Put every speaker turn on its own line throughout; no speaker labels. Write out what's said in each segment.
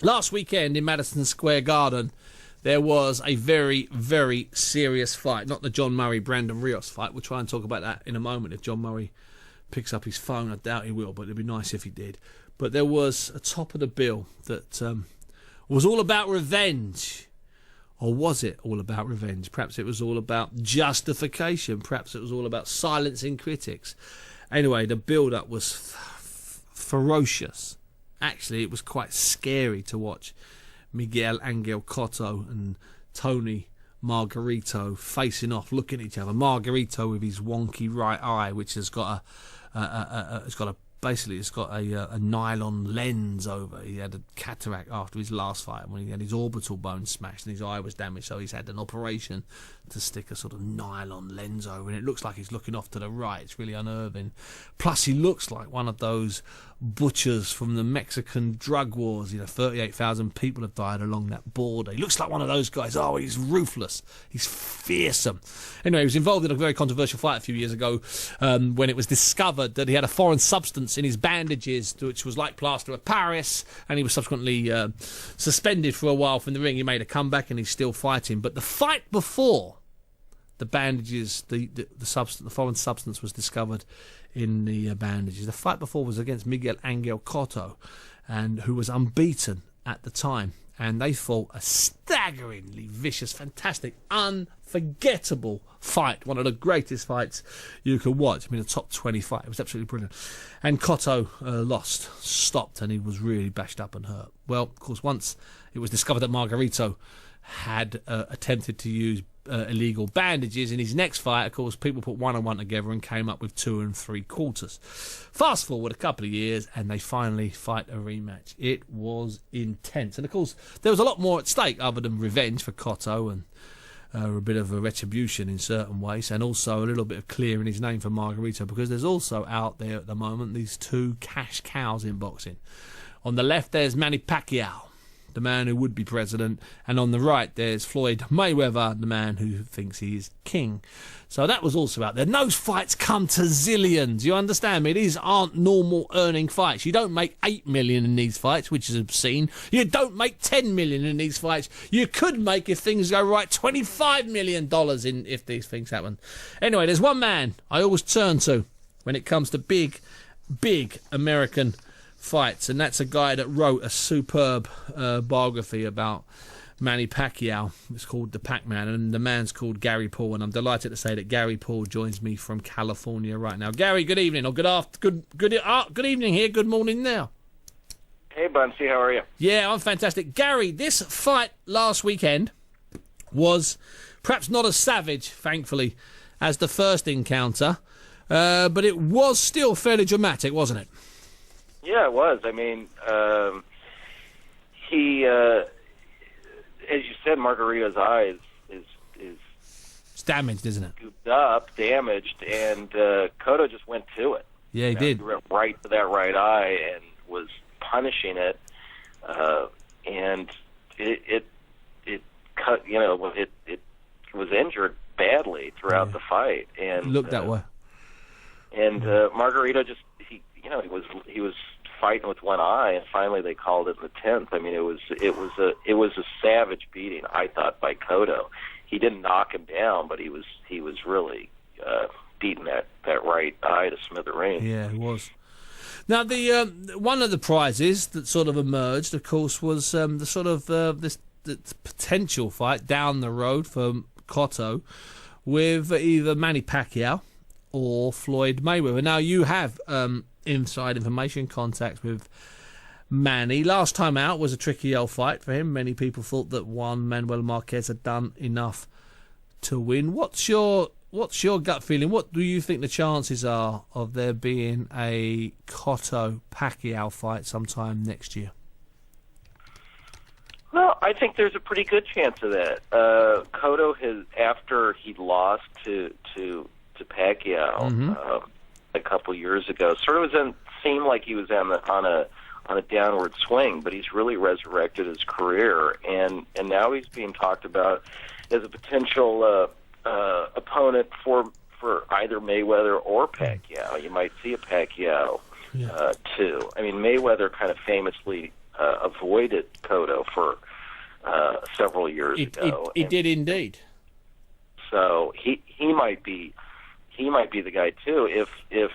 Last weekend in Madison Square Garden, there was a very, very serious fight. Not the John Murray-Brandon Rios fight. We'll try and talk about that in a moment if John Murray picks up his phone. I doubt he will, but it'd be nice if he did. But there was a top of the bill that was all about revenge. Or was it all about revenge? Perhaps it was all about justification. Perhaps it was all about silencing critics. Anyway, the build-up was ferocious. Actually, it was quite scary to watch Miguel Angel Cotto and Tony Margarito facing off, looking at each other. Margarito with his wonky right eye, which has got a nylon lens over. He had a cataract after his last fight when he had his orbital bone smashed and his eye was damaged, so he's had an operation to stick a sort of nylon lens over, and it looks like he's looking off to the right. It's really unnerving. Plus, he looks like one of those butchers from the Mexican drug wars. 38,000 people have died along that border. He looks like one of those guys. Oh, he's ruthless. He's fearsome. Anyway, he was involved in a very controversial fight a few years ago when it was discovered that he had a foreign substance in his bandages, which was like plaster of Paris, and he was subsequently suspended for a while from the ring. He made a comeback and he's still fighting. But the fight before the bandages, the foreign substance was discovered in the bandages. The fight before was against Miguel Angel Cotto, and who was unbeaten at the time. And they fought a staggeringly vicious, fantastic, unforgettable fight. One of the greatest fights you could watch. I mean, a top 20 fight. It was absolutely brilliant. And Cotto stopped, and he was really bashed up and hurt. Well, of course, once it was discovered that Margarito had attempted to use illegal bandages in his next fight, of course, people put one and one together and came up with 2 3/4. Fast forward a couple of years, and they finally fight a rematch. It was intense, and of course, there was a lot more at stake other than revenge for Cotto and a bit of a retribution in certain ways, and also a little bit of clearing his name for Margarito, because there's also out there at the moment these two cash cows in boxing. On the left, there's Manny Pacquiao, the man who would be president, and on the right there's Floyd Mayweather, the man who thinks he is king. So that was also out there. And those fights come to zillions, you understand me? These aren't normal earning fights. You don't make 8 million in these fights, which is obscene. You don't make 10 million in these fights. You could make, if things go right, $25 million if these things happen. Anyway, there's one man I always turn to when it comes to big American fights, and that's a guy that wrote a superb biography about Manny Pacquiao. It's called The Pac-Man, and the man's called Gary Poole, and I'm delighted to say that Gary Poole joins me from California right now. Gary, good evening, or good evening here, good morning now.
Hey, Bunsey, how are you?
Yeah, I'm fantastic. Gary, this fight last weekend was perhaps not as savage, thankfully, as the first encounter, but it was still fairly dramatic, wasn't it?
Yeah, it was. I mean, he, as you said, Margarito's eye is
it's damaged, isn't it?
Scooped up, damaged, and Cotto just went to it.
Yeah, he did.
He went right to that right eye and was punishing it, and it cut. It was injured badly throughout the fight, and
it looked that way.
And Margarito just he was fighting with one eye, and finally they called it in the 10th. I mean, it was a savage beating, I thought, by Cotto. He didn't knock him down, but he was really beating that right eye to smithereens.
Yeah, he was. Now, the one of the prizes that sort of emerged, of course, was the sort of this potential fight down the road for Cotto with either Manny Pacquiao or Floyd Mayweather. Now, you have inside information, contacts with Manny. Last time out was a tricky old fight for him. Many people thought that Manuel Marquez had done enough to win. What's your gut feeling? What do you think the chances are of there being a Cotto-Pacquiao fight sometime next year?
Well, I think there's a pretty good chance of that. Cotto has, after he lost to Pacquiao a couple years ago, sort of seemed like he was on a downward swing, but he's really resurrected his career, and now he's being talked about as a potential opponent for either Mayweather or Pacquiao. You might see a Pacquiao too. I mean, Mayweather kind of famously avoided Cotto for several years ago.
He did indeed.
So he might be the guy too if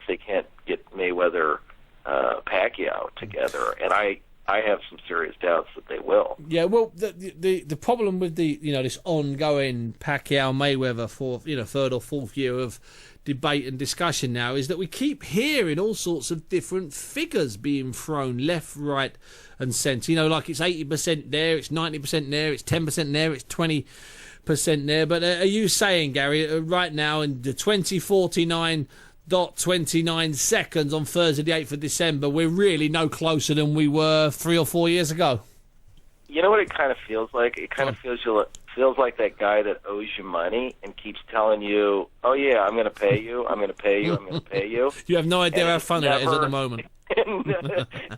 they can't get Mayweather Pacquiao together, and I have some serious doubts that they will.
Yeah, well, the problem with this ongoing Pacquiao Mayweather third or fourth year of debate and discussion now is that we keep hearing all sorts of different figures being thrown left, right, and centre. Like it's 80% there, it's 90% there, it's 10% there, it's 20% there. But are you saying, Gary, right now in the 20:49.29 seconds on Thursday the 8th of December, we're really no closer than we were 3 or 4 years ago?
You know what it kind of feels like? It kind of feels like that guy that owes you money and keeps telling you, "Oh yeah, I'm going to pay you. I'm going to pay you. I'm going to pay you."
You have no idea how funny that is at the moment.
and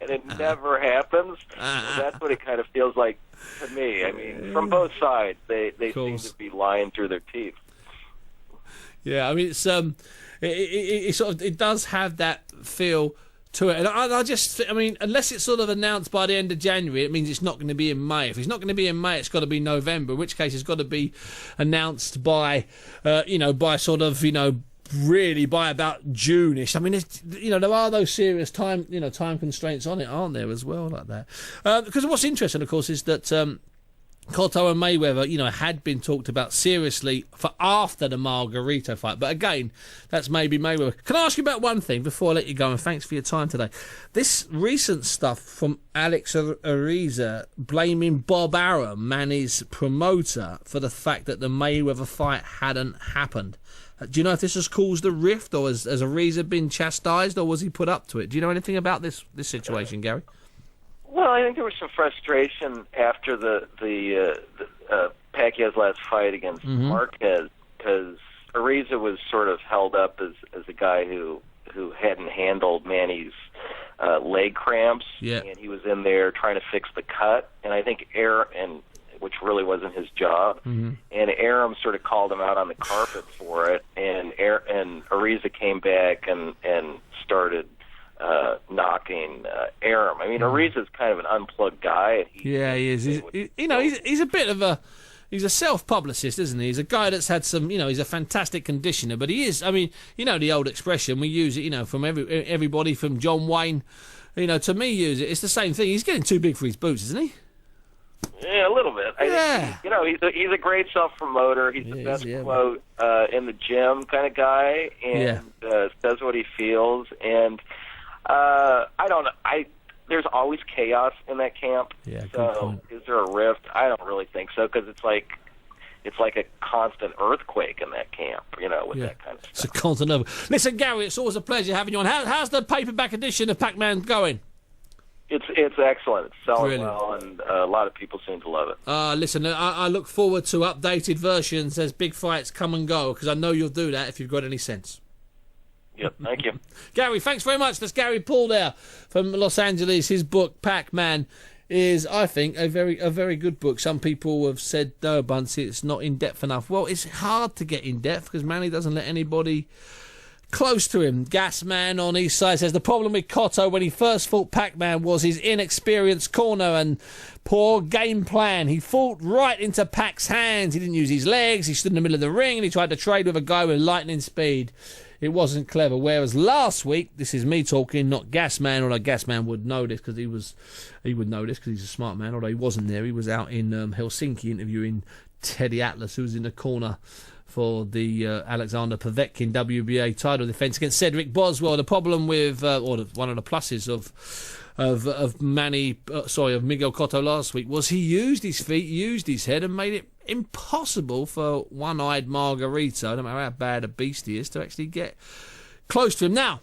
it never happens. That's what it kind of feels like to me. I mean, from both sides, they seem to be lying through their teeth.
Yeah, I mean, it does have that feel to it, and I mean, unless it's sort of announced by the end of January, it means it's not going to be in May. If it's not going to be in May, it's got to be November. In which case, it's got to be announced by, really by about June-ish. I mean, there are those serious time constraints on it, aren't there, as well, like that? Because what's interesting, of course, is that Cotto and Mayweather, had been talked about seriously for after the Margarito fight. But again, that's maybe Mayweather. Can I ask you about one thing before I let you go? And thanks for your time today. This recent stuff from Alex Ariza blaming Bob Arum, Manny's promoter, for the fact that the Mayweather fight hadn't happened. Do you know if this has caused a rift, or has Ariza been chastised, or was he put up to it? Do you know anything about this situation, Gary?
Well, I think there was some frustration after the Pacquiao's last fight against Marquez, because Ariza was sort of held up as a guy who hadn't handled Manny's leg cramps, and he was in there trying to fix the cut, and I think which really wasn't his job, and Arum sort of called him out on the carpet for it, and Ariza came back and started knocking Arum. I mean, Ariza's kind of an unplugged guy.
He is. He's a bit of he's a self-publicist, isn't he? He's a guy that's had some, he's a fantastic conditioner, but he is, I mean, the old expression, we use it, from everybody from John Wayne, to me use it. It's the same thing. He's getting too big for his boots, isn't he?
Yeah, a little bit. He's a great self-promoter. He's the best quote in the gym kind of guy, and says what he feels. And I don't know. There's always chaos in that camp. Yeah, so is there a rift? I don't really think so, because it's like a constant earthquake in that camp, with that kind of stuff.
It's a constant. Listen, Gary, it's always a pleasure having you on. How's the paperback edition of Pac-Man going?
It's excellent. It's selling well, and a lot of people seem to love it.
Listen, I look forward to updated versions as big fights come and go, because I know you'll do that if you've got any sense.
Yep, thank you.
Gary, thanks very much. That's Gary Poole there from Los Angeles. His book, Pac-Man, is, I think, a very good book. Some people have said, no, Bunsey, it's not in-depth enough. Well, it's hard to get in-depth because Manny doesn't let anybody close to him. Gasman on East Side says the problem with Cotto when he first fought Pac-Man was his inexperienced corner and poor game plan. He fought right into Pac's hands. He didn't use his legs. He stood in the middle of the ring and he tried to trade with a guy with lightning speed. It wasn't clever. Whereas last week, this is me talking, not Gasman, although Gasman would know this because he would know this because he's a smart man, although he wasn't there. He was out in Helsinki interviewing Teddy Atlas, who was in the corner for the Alexander Povetkin WBA title defence against Cedric Boswell. The problem with, one of the pluses of Miguel Cotto last week was he used his feet, used his head, and made it impossible for one-eyed Margarito, no matter how bad a beast he is, to actually get close to him. Now,